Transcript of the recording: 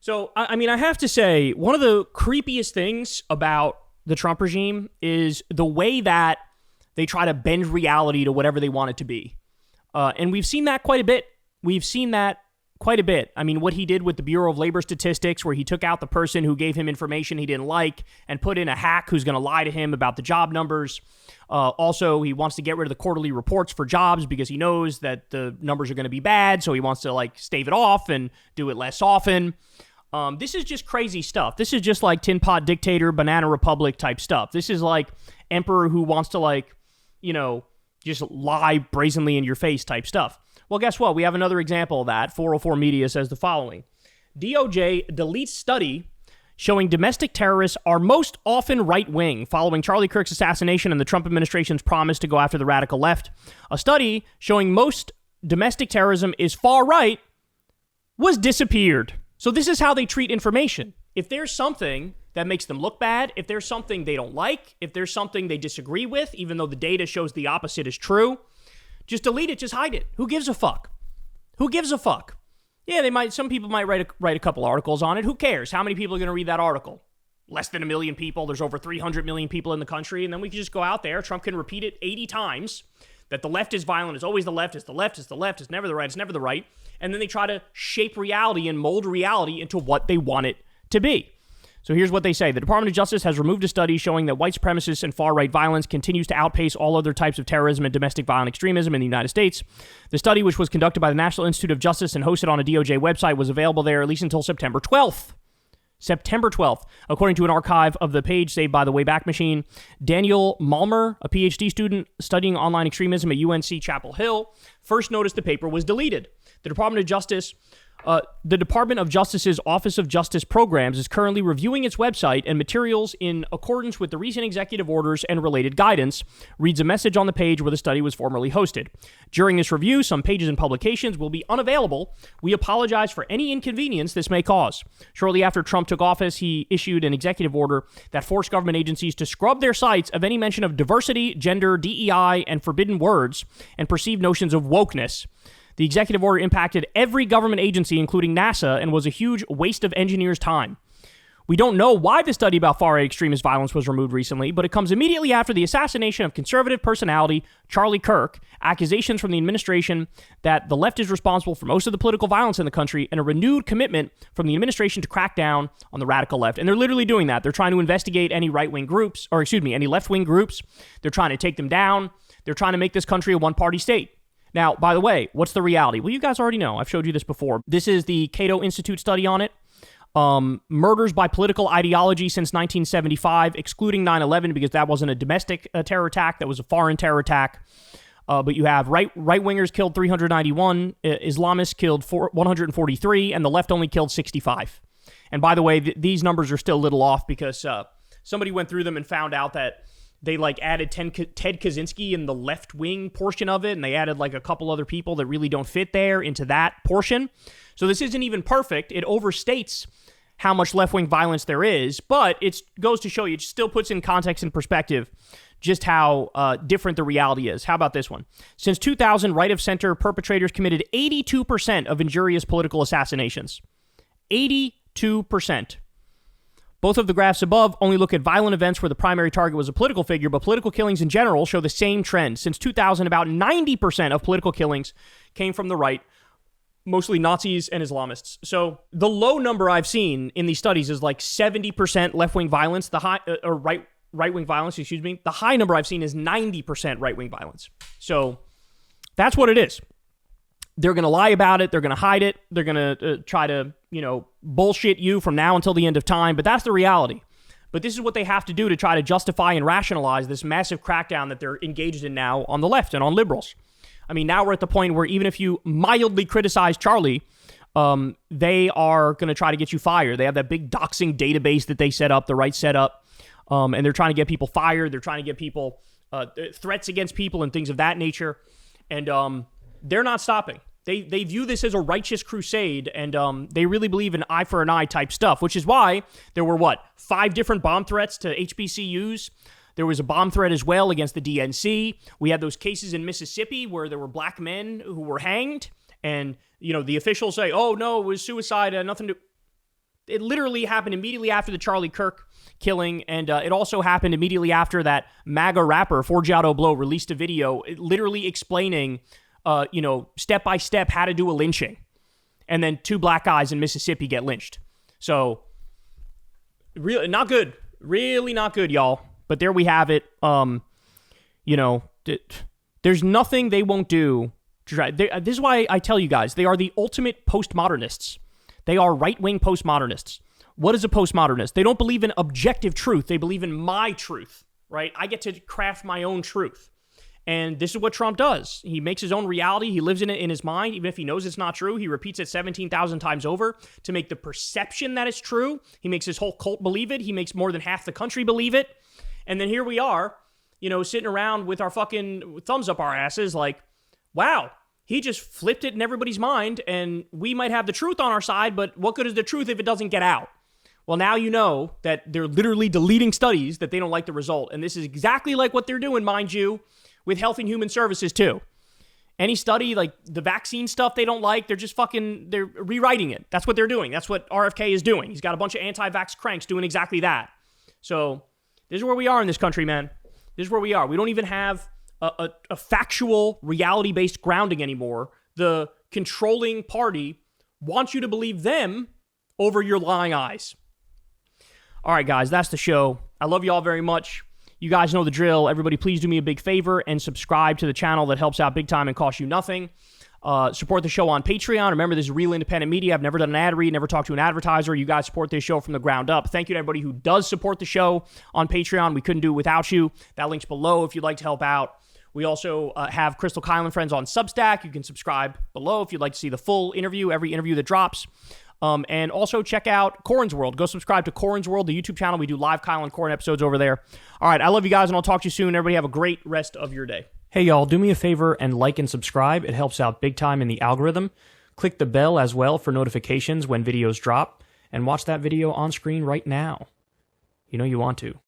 So, I mean, I have to say, one of the creepiest things about the Trump regime is the way that they try to bend reality to whatever they want it to be. And we've seen that quite a bit. I mean, what he did with the Bureau of Labor Statistics, where he took out the person who gave him information he didn't like and put in a hack who's going to lie to him about the job numbers. Also, he wants to get rid of the quarterly reports for jobs because he knows that the numbers are going to be bad. So he wants to stave it off and do it less often. This is just crazy stuff. This is just like tin pot dictator, banana republic type stuff. This is like emperor who wants to just lie brazenly in your face type stuff. Well, guess what? We have another example of that. 404 Media says the following. DOJ deletes study showing domestic terrorists are most often right-wing following Charlie Kirk's assassination and the Trump administration's promise to go after the radical left. A study showing most domestic terrorism is far-right was disappeared. So this is how they treat information. If there's something that makes them look bad, if there's something they don't like, if there's something they disagree with, even though the data shows the opposite is true, just delete it, just hide it. Who gives a fuck? Who gives a fuck? Yeah, some people might write a couple articles on it. Who cares? How many people are going to read that article? Less than 1 million people. There's over 300 million people in the country. And then we can just go out there. Trump can repeat it 80 times that the left is violent. It's always the left. It's the left. It's the left. It's never the right. It's never the right. And then they try to shape reality and mold reality into what they want it to be. So here's what they say. The Department of Justice has removed a study showing that white supremacists and far-right violence continues to outpace all other types of terrorism and domestic violent extremism in the United States. The study, which was conducted by the National Institute of Justice and hosted on a DOJ website, was available there at least until September 12th. September 12th, according to an archive of the page saved by the Wayback Machine. Daniel Malmer, a PhD student studying online extremism at UNC Chapel Hill, first noticed the paper was deleted. The Department of Justice's Office of Justice Programs is currently reviewing its website and materials in accordance with the recent executive orders and related guidance, reads a message on the page where the study was formerly hosted. During this review, some pages and publications will be unavailable. We apologize for any inconvenience this may cause. Shortly after Trump took office, he issued an executive order that forced government agencies to scrub their sites of any mention of diversity, gender, DEI, and forbidden words and perceived notions of wokeness. The executive order impacted every government agency, including NASA, and was a huge waste of engineers' time. We don't know why the study about far-right extremist violence was removed recently, but it comes immediately after the assassination of conservative personality Charlie Kirk, accusations from the administration that the left is responsible for most of the political violence in the country, and a renewed commitment from the administration to crack down on the radical left. And they're literally doing that. They're trying to investigate any right-wing groups, any left-wing groups. They're trying to take them down. They're trying to make this country a one-party state. Now, by the way, what's the reality? Well, you guys already know. I've showed you this before. This is the Cato Institute study on it. Murders by political ideology since 1975, excluding 9/11 because that wasn't a domestic terror attack. That was a foreign terror attack. But you have right-wingers killed 391, Islamists killed 143, and the left only killed 65. And by the way, these numbers are still a little off because somebody went through them and found out that they added Ted Kaczynski in the left-wing portion of it, and they added a couple other people that really don't fit there into that portion. So this isn't even perfect. It overstates how much left-wing violence there is, but it goes to show you, it still puts in context and perspective just how different the reality is. How about this one? Since 2000, right-of-center perpetrators committed 82% of injurious political assassinations. 82%. Both of the graphs above only look at violent events where the primary target was a political figure, but political killings in general show the same trend. Since 2000, about 90% of political killings came from the right, mostly Nazis and Islamists. So the low number I've seen in these studies is 70% left-wing violence, the high or right-wing violence, The high number I've seen is 90% right-wing violence. So that's what it is. They're going to lie about it. They're going to hide it. They're going to try to, bullshit you from now until the end of time. But that's the reality. But this is what they have to do to try to justify and rationalize this massive crackdown that they're engaged in now on the left and on liberals. I mean, now we're at the point where even if you mildly criticize Charlie, they are going to try to get you fired. They have that big doxing database that they set up, the right setup, and they're trying to get people fired. They're trying to get people, threats against people and things of that nature. And they're not stopping. They view this as a righteous crusade, and they really believe in eye for an eye type stuff, which is why there were, 5 different bomb threats to HBCUs. There was a bomb threat as well against the DNC. We had those cases in Mississippi where there were black men who were hanged, and, the officials say, oh, no, it was suicide, nothing to... It literally happened immediately after the Charlie Kirk killing, and it also happened immediately after that MAGA rapper, Forgiato Blow, released a video literally explaining, step by step how to do a lynching. And then 2 black guys in Mississippi get lynched. So, really not good. Really not good, y'all. But there we have it. There's nothing they won't do. This is why I tell you guys, they are the ultimate postmodernists. They are right-wing postmodernists. What is a postmodernist? They don't believe in objective truth. They believe in my truth, right? I get to craft my own truth. And this is what Trump does. He makes his own reality. He lives in it in his mind. Even if he knows it's not true, he repeats it 17,000 times over to make the perception that it's true. He makes his whole cult believe it. He makes more than half the country believe it. And then here we are, sitting around with our fucking thumbs up our asses like, wow, he just flipped it in everybody's mind, and we might have the truth on our side, but what good is the truth if it doesn't get out? Well, now you know that they're literally deleting studies that they don't like the result. And this is exactly like what they're doing, mind you, with Health and Human Services too. Any study, like the vaccine stuff they don't like, they're rewriting it. That's what they're doing. That's what RFK is doing. He's got a bunch of anti-vax cranks doing exactly that. So this is where we are in this country, man. This is where we are. We don't even have a factual, reality-based grounding anymore. The controlling party wants you to believe them over your lying eyes. All right, guys, that's the show. I love you all very much. You guys know the drill. Everybody, please do me a big favor and subscribe to the channel. That helps out big time and costs you nothing. Support the show on Patreon. Remember, this is real independent media. I've never done an ad read, never talked to an advertiser. You guys support this show from the ground up. Thank you to everybody who does support the show on Patreon. We couldn't do it without you. That link's below if you'd like to help out. We also have Crystal Kyle and Friends on Substack. You can subscribe below if you'd like to see the full interview, every interview that drops. And also check out Corin's World. Go subscribe to Corin's World, the YouTube channel. We do live Kyle and Corin episodes over there. All right, I love you guys, and I'll talk to you soon. Everybody have a great rest of your day. Hey, y'all, do me a favor and like and subscribe. It helps out big time in the algorithm. Click the bell as well for notifications when videos drop. And watch that video on screen right now. You know you want to.